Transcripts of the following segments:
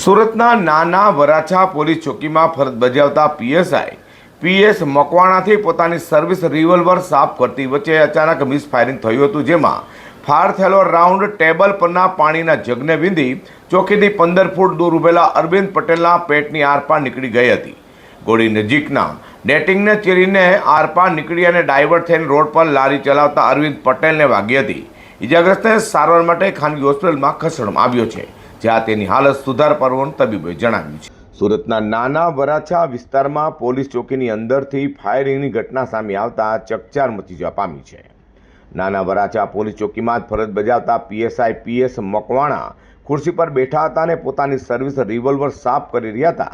સુરતના નાના વરાછા પોલીસ ચોકીમાં ફરજ બજાવતા પીએસઆઈ પીએસ મકવાણાથી પોતાની સર્વિસ રિવોલ્વર સાફ કરતી વચ્ચે અચાનક મિસફાયરિંગ થયું હતું, જેમાં ફાયર થયેલો રાઉન્ડ ટેબલ પરના પાણીના જગને વિંધી ચોકીથી 15 ફૂટ દૂર ઉભેલા અરવિંદ પટેલના પેટની આરપાર નીકળી ગઈ હતી. ગોળી નજીકના ડેટિંગને ચીરીને આરપાર નીકળી અને ડાયવર્ટ થઈને રોડ પર લારી ચલાવતા અરવિંદ પટેલને વાગી હતી. ઇજાગ્રસ્તને સારવાર માટે ખાનગી હોસ્પિટલમાં ખસેડવામાં આવ્યો છે, જ્યાં તેની હાલત સુધાર પારવાનું તબીબોએ જણાવ્યું છે. સુરતના નાના વરાછા વિસ્તારમાં પોલીસ ચોકીની અંદરથી ફાયરિંગની ઘટના સામે આવતા ચકચાર મચી જવા પામી છે. નાના વરાછા પોલીસ ચોકીમાં ફરજ બજાવતા પીએસઆઈ પીએસ મકવાણા ખુરશી પર બેઠા હતા અને પોતાની સર્વિસ રિવોલ્વર સાફ કરી રહ્યા હતા.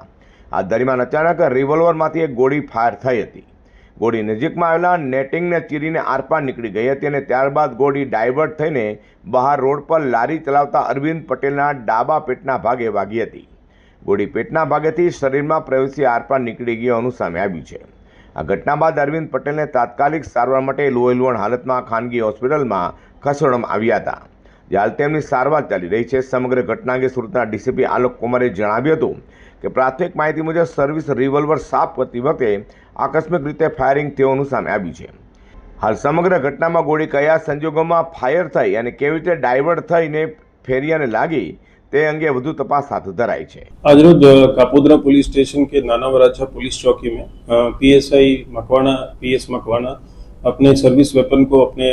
આ દરમિયાન અચાનક રિવોલ્વરમાંથી એક ગોળી ફાયર થઈ હતી. ગોળી નજીકમાં આવેલા નેટિંગને ચીરીને આરપાર નીકળી ગઈ હતી અને ત્યારબાદ ગોળી ડાયવર્ટ થઈને બહાર રોડ પર લારી ચલાવતા અરવિંદ પટેલના ડાબા પેટના ભાગે વાગી હતી. ગોળી પેટના ભાગેથી શરીરમાં પ્રવેશી આરપાર નીકળી ગયું સામે આવ્યું છે. આ ઘટના બાદ અરવિંદ પટેલને તાત્કાલિક સારવાર માટે લોહીલુહાણ હાલતમાં ખાનગી હોસ્પિટલમાં ખસેડવામાં આવ્યા હતા, હાલ તેમની સારવાર ચાલી રહી છે. સમગ્ર ઘટના અંગે સુરતના ડીસીપી આલોક કુમારે જણાવ્યું હતું કે પ્રાથમિક માહિતી મુજબ સર્વિસ રિવોલ્વર સાફ કરતી વખતે આકસ્મિક રીતે ફાયરિંગ થયું સામે આવ્યું છે. હાલ સમગ્ર ઘટનામાં ગોળી કયા સંજોગોમાં ફાયર થઈ અને કેવી રીતે ડાયવર્ટ થઈને ફેરિયાને લાગી તે અંગે વધુ તપાસ હાથ ધરાઈ છે. आज रोज कापोद्रा पुलिस स्टेशन के नाना वराछा पुलिस चौकी में पीएसआई मकवाना पीएस मकवाना अपने सर्विस वेपन को अपने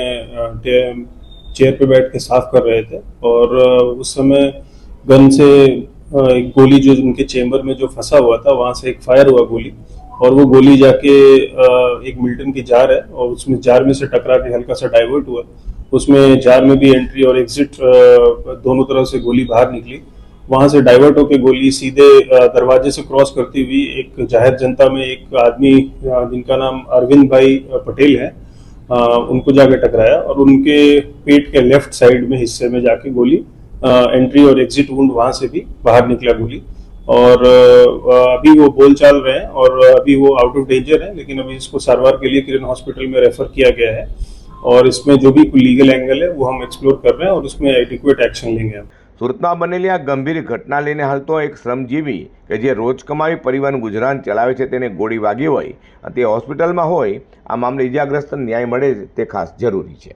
चेयर पे बैठ के साफ कर रहे थे और उस समय गन से एक गोली जो उनके चेम्बर में जो फंसा हुआ था वहाँ से एक फायर हुआ गोली और वो गोली जाके एक मिल्टन की जार है और उसमें जार में से टकरा के हल्का सा डाइवर्ट हुआ. उसमें जार में भी एंट्री और एग्जिट दोनों तरफ से गोली बाहर निकली. वहां से डाइवर्ट होकर गोली सीधे दरवाजे से क्रॉस करती हुई एक जाहिर जनता में एक आदमी जिनका नाम अरविंद भाई पटेल है उनको जाके टकराया और उनके पेट के लेफ्ट साइड में हिस्से में जाके गोली एंट्री और एग्जिट वुंड वहां से भी बाहर निकला गोली और अभी वो बोल चाल रहे हैं और अभी वो आउट ऑफ डेंजर है, लेकिन अभी इसको सारवार के लिए किरण हॉस्पिटल में रेफर किया गया है और इसमें जो भी कोई लीगल एंगल है वो हम एक्सप्लोर कर रहे हैं और उसमें एडिक्वेट एक्शन लेंगे हम. સુરતમાં બનેલી આ ગંભીર ઘટના લઈને હાલ તો એક શ્રમજીવી કે જે રોજ કમાવી પરિવારનું ગુજરાન ચલાવે છે તેને ગોળી વાગી હોય અને તે હોસ્પિટલમાં હોય, આ મામલે ઇજાગ્રસ્તને ન્યાય મળે તે ખાસ જરૂરી છે.